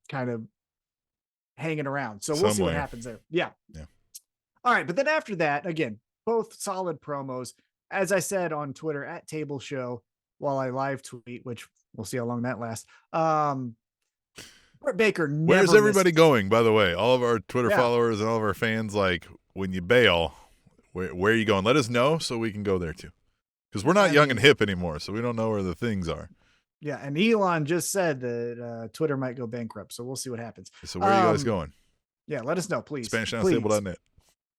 kind of hanging around. So we'll see what Somewhere. happens there. Yeah. Yeah. All right. But then after that, again, both solid promos. As I said on Twitter at Table Show while I live tweet, which we'll see how long that lasts. Britt Baker never Where's everybody misses. going, by the way? All of our Twitter Yeah. followers and all of our fans, like, when you bail, where are you going? Let us know so we can go there too. Because we're not young and hip anymore, so we don't know where the things are. Yeah, and Elon just said that Twitter might go bankrupt, so we'll see what happens. So where are you guys going? Yeah, let us know, please. SpanishNowStable.net.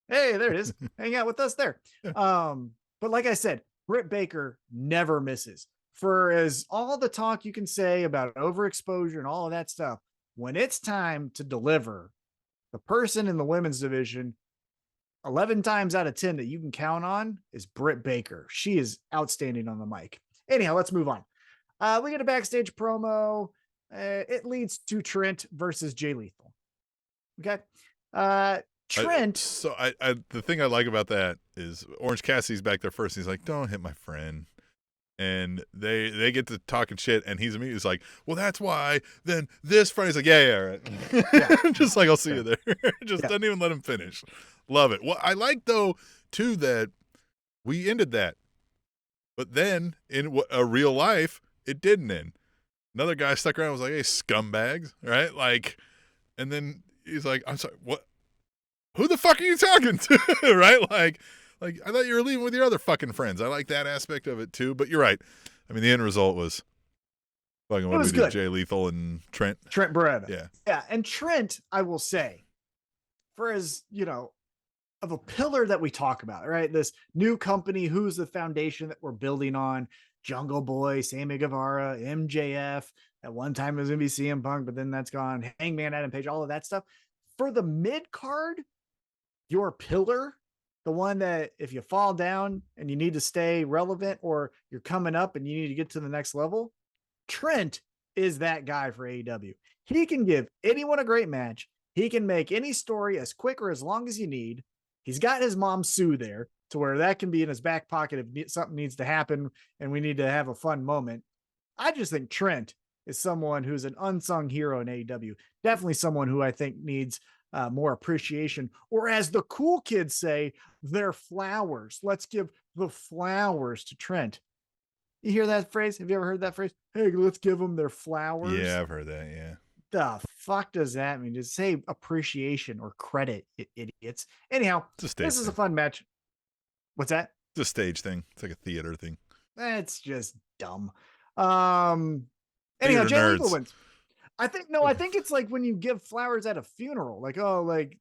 Hey, there it is. Hang out with us there. But like I said, Britt Baker never misses. For as all the talk you can say about overexposure and all of that stuff, when it's time to deliver, the person in the women's division 11 times out of 10 that you can count on is Britt Baker. She is outstanding on the mic. Anyhow, let's move on. We get a backstage promo. It leads to Trent versus Jay Lethal. Okay. Trent. The thing I like about that is Orange Cassidy's back there first. He's like, "Don't hit my friend." And they get to talking shit, and he's immediately like, "Well, that's why." Then this Friday's like, "Yeah, right." Yeah. Just like, "I'll see you there." Just doesn't even let him finish. Love it. Well, I like though too that we ended that, but then in a real life, it didn't end. Another guy stuck around and was like, "Hey, scumbags," right? Like, and then he's like, "I'm sorry, what? Who the fuck are you talking to?" Right? Like, I thought you were leaving with your other fucking friends. I like that aspect of it too. But you're right. I mean, the end result was fucking what we did, Jay Lethal and Trent Beretta. Yeah. Yeah. And Trent, I will say, for as, of a pillar that we talk about, right? This new company, who's the foundation that we're building on? Jungle Boy, Sammy Guevara, MJF. At one time it was going to be CM Punk, but then that's gone. Hangman, Adam Page, all of that stuff. For the mid card, your pillar, the one that if you fall down and you need to stay relevant, or you're coming up and you need to get to the next level, Trent is that guy for AEW. He can give anyone a great match. He can make any story as quick or as long as you need. He's got his mom Sue there to where that can be in his back pocket if something needs to happen and we need to have a fun moment. I just think Trent is someone who's an unsung hero in AEW. Definitely someone who I think needs more appreciation, or as the cool kids say, their flowers. Let's give the flowers to Trent. You hear that phrase? Have you ever heard that phrase? Hey, let's give them their flowers. Yeah, I've heard that. Yeah. The fuck does that mean? Just say appreciation or credit, idiots. Anyhow, this is a fun match. What's that? It's a stage thing. It's like a theater thing. That's just dumb. Anyhow, Jay Lethal wins. I think it's like when you give flowers at a funeral, like, oh, like,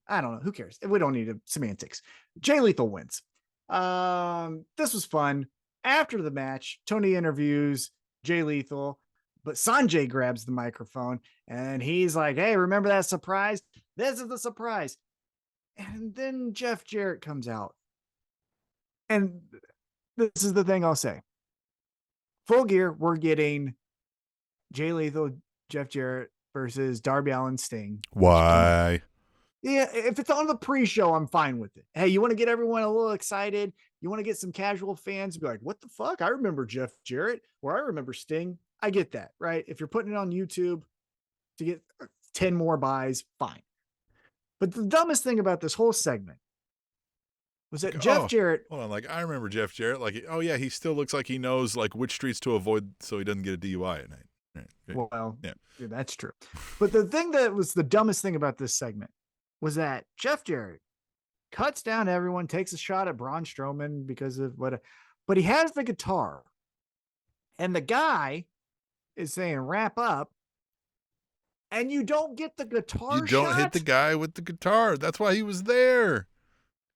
I don't know. Who cares? We don't need semantics. Jay Lethal wins. This was fun. After the match, Tony interviews Jay Lethal, but Sanjay grabs the microphone and he's like, "Hey, remember that surprise? This is the surprise." And then Jeff Jarrett comes out. And this is the thing I'll say. Full Gear, we're getting Jay Lethal, Jeff Jarrett versus Darby Allin, Sting. Why? Yeah, if it's on the pre-show, I'm fine with it. Hey, you want to get everyone a little excited? You want to get some casual fans to be like, "What the fuck? I remember Jeff Jarrett, or I remember Sting." I get that, right? If you're putting it on YouTube to get 10 more buys, fine. But the dumbest thing about this whole segment was that Jeff Jarrett. Hold on, like, I remember Jeff Jarrett. Like, oh yeah, he still looks like he knows like which streets to avoid so he doesn't get a DUI at night. Right. Well, yeah, that's true. But the thing that was the dumbest thing about this segment was that Jeff Jarrett cuts down everyone, takes a shot at Braun Strowman because of but he has the guitar, and the guy is saying wrap up, and you don't get the guitar. You don't hit the guy with the guitar. That's why he was there.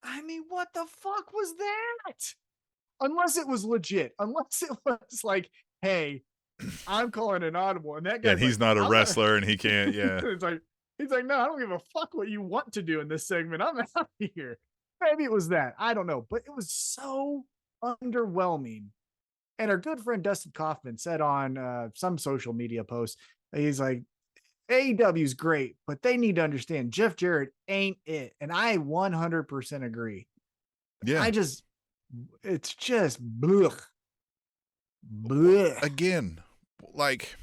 I mean, what the fuck was that? Unless it was legit. Unless it was like, hey, I'm calling an audible, and that guy. Yeah, he's not a wrestler, and he can't. Yeah, it's like he's like, no, I don't give a fuck what you want to do in this segment. I'm out of here. Maybe it was that. I don't know, but it was so underwhelming. And our good friend Dustin Kaufman said on some social media post, he's like, AEW's great, but they need to understand Jeff Jarrett ain't it. And I 100% agree. Yeah. It's just blech. Blech. Again, like,